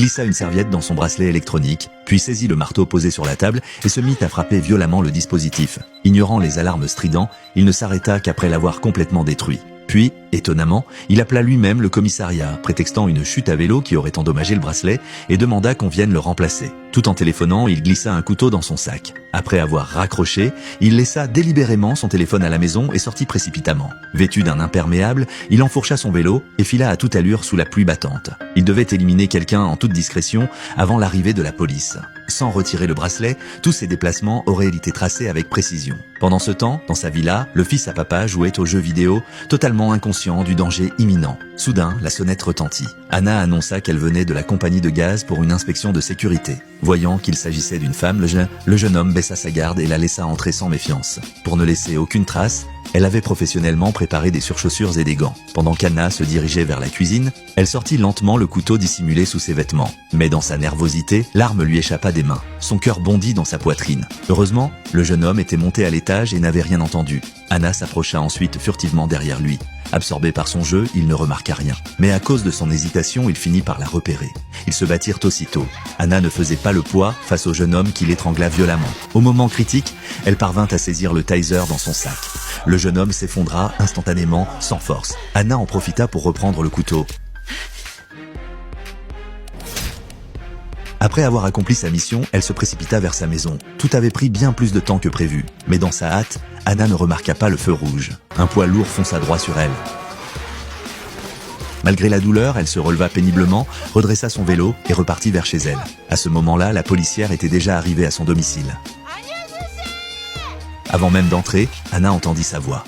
glissa une serviette dans son bracelet électronique, puis saisit le marteau posé sur la table et se mit à frapper violemment le dispositif. Ignorant les alarmes stridents, il ne s'arrêta qu'après l'avoir complètement détruit. Puis, étonnamment, il appela lui-même le commissariat, prétextant une chute à vélo qui aurait endommagé le bracelet, et demanda qu'on vienne le remplacer. Tout en téléphonant, il glissa un couteau dans son sac. Après avoir raccroché, il laissa délibérément son téléphone à la maison et sortit précipitamment. Vêtu d'un imperméable, il enfourcha son vélo et fila à toute allure sous la pluie battante. Il devait éliminer quelqu'un en toute discrétion avant l'arrivée de la police. Sans retirer le bracelet, tous ses déplacements auraient été tracés avec précision. Pendant ce temps, dans sa villa, le fils à papa jouait aux jeux vidéo, totalement inconscient du danger imminent. Soudain, la sonnette retentit. Anna annonça qu'elle venait de la compagnie de gaz pour une inspection de sécurité. Voyant qu'il s'agissait d'une femme, le jeune homme baissa sa garde et la laissa entrer sans méfiance. Pour ne laisser aucune trace, elle avait professionnellement préparé des surchaussures et des gants. Pendant qu'Anna se dirigeait vers la cuisine, elle sortit lentement le couteau dissimulé sous ses vêtements. Mais dans sa nervosité, l'arme lui échappa des mains. Son cœur bondit dans sa poitrine. Heureusement, le jeune homme était monté à l'étage et n'avait rien entendu. Anna s'approcha ensuite furtivement derrière lui. Absorbé par son jeu, il ne remarqua rien. Mais à cause de son hésitation, il finit par la repérer. Ils se battirent aussitôt. Anna ne faisait pas le poids face au jeune homme qui l'étrangla violemment. Au moment critique, elle parvint à saisir le taser dans son sac. Le jeune homme s'effondra instantanément, sans force. Anna en profita pour reprendre le couteau. Après avoir accompli sa mission, elle se précipita vers sa maison. Tout avait pris bien plus de temps que prévu. Mais dans sa hâte, Anna ne remarqua pas le feu rouge. Un poids lourd fonça droit sur elle. Malgré la douleur, elle se releva péniblement, redressa son vélo et repartit vers chez elle. À ce moment-là, la policière était déjà arrivée à son domicile. Avant même d'entrer, Anna entendit sa voix.